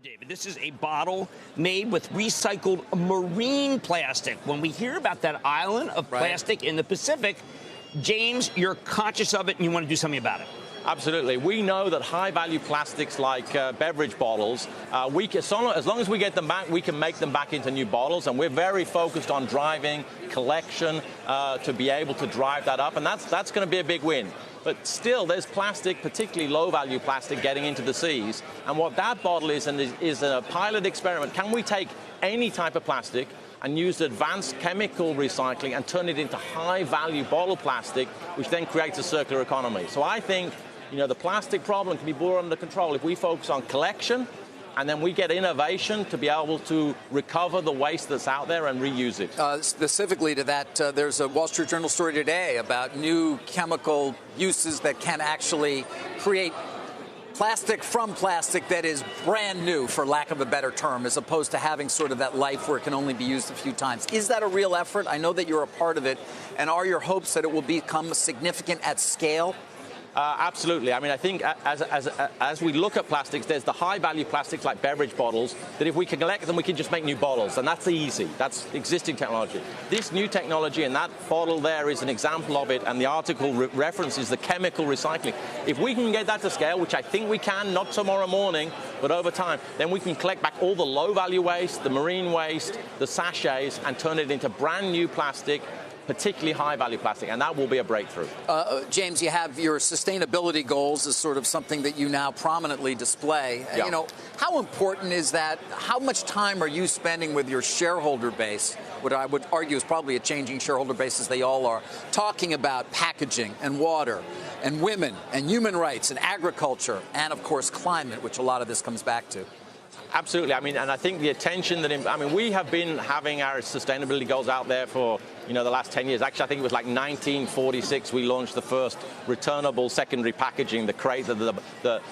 David, this is a bottle made with recycled marine plastic. When we hear about that island of plastic in the Pacific, James, you're conscious of it and you want to do something about it. Absolutely. We know that high-value plastics like beverage bottles, as long as we get them back, we can make them back into new bottles, and we're very focused on driving collection to be able to drive that up, and that's going to be a big win. But still, there's plastic, particularly low-value plastic, getting into the seas, and what that bottle is a pilot experiment. Can we take any type of plastic and use advanced chemical recycling and turn it into high-value bottle plastic, which then creates a circular economy? So I think, the plastic problem can be brought under control if we focus on collection and then we get innovation to be able to recover the waste that's out there and reuse it. Specifically to that, there's a Wall Street Journal story today about new chemical uses that can actually create plastic from plastic that is brand new, for lack of a better term, as opposed to having sort of that life where it can only be used a few times. Is that a real effort? I know that you're a part of it. And are your hopes that it will become significant at scale? Absolutely. I mean, I think as we look at plastics, there's the high-value plastics like beverage bottles that if we can collect them, we can just make new bottles, and that's easy. That's existing technology. This new technology, and that bottle there is an example of it, and the article references the chemical recycling. If we can get that to scale, which I think we can, not tomorrow morning, but over time, then we can collect back all the low-value waste, the marine waste, the sachets, and turn it into brand new plastic, particularly high-value plastic, and that will be a breakthrough. James, you have your sustainability goals as sort of something that you now prominently display. Yeah. How important is that? How much time are you spending with your shareholder base, what I would argue is probably a changing shareholder base as they all are, talking about packaging and water and women and human rights and agriculture and, of course, climate, which a lot of this comes back to? Absolutely. I mean, and I think the attention we have been having our sustainability goals out there for, the last 10 years. Actually, I think it was like 1946 we launched the first returnable secondary packaging, the crate that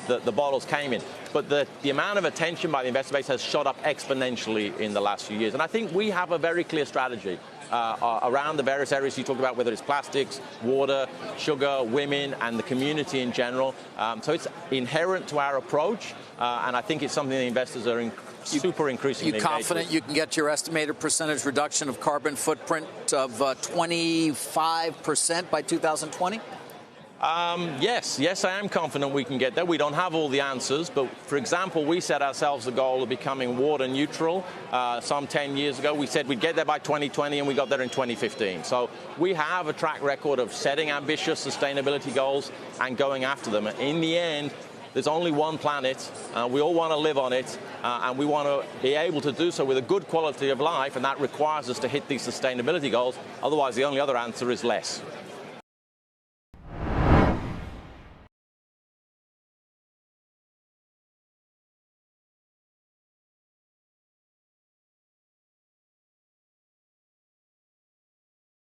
the bottles came in. But the amount of attention by the investor base has shot up exponentially in the last few years. And I think we have a very clear strategy around the various areas you talked about, whether it's plastics, water, sugar, women, and the community in general. So it's inherent to our approach, and I think it's something the investors are super increasingly engaged with. You confident you can get your estimated percentage reduction of carbon footprint of 25% by 2020? Yes, I am confident we can get there. We don't have all the answers, but for example, we set ourselves the goal of becoming water neutral some 10 years ago. We said we'd get there by 2020, and we got there in 2015. So we have a track record of setting ambitious sustainability goals and going after them. In the end, there's only one planet. We all want to live on it, and we want to be able to do so with a good quality of life, and that requires us to hit these sustainability goals. Otherwise, the only other answer is less.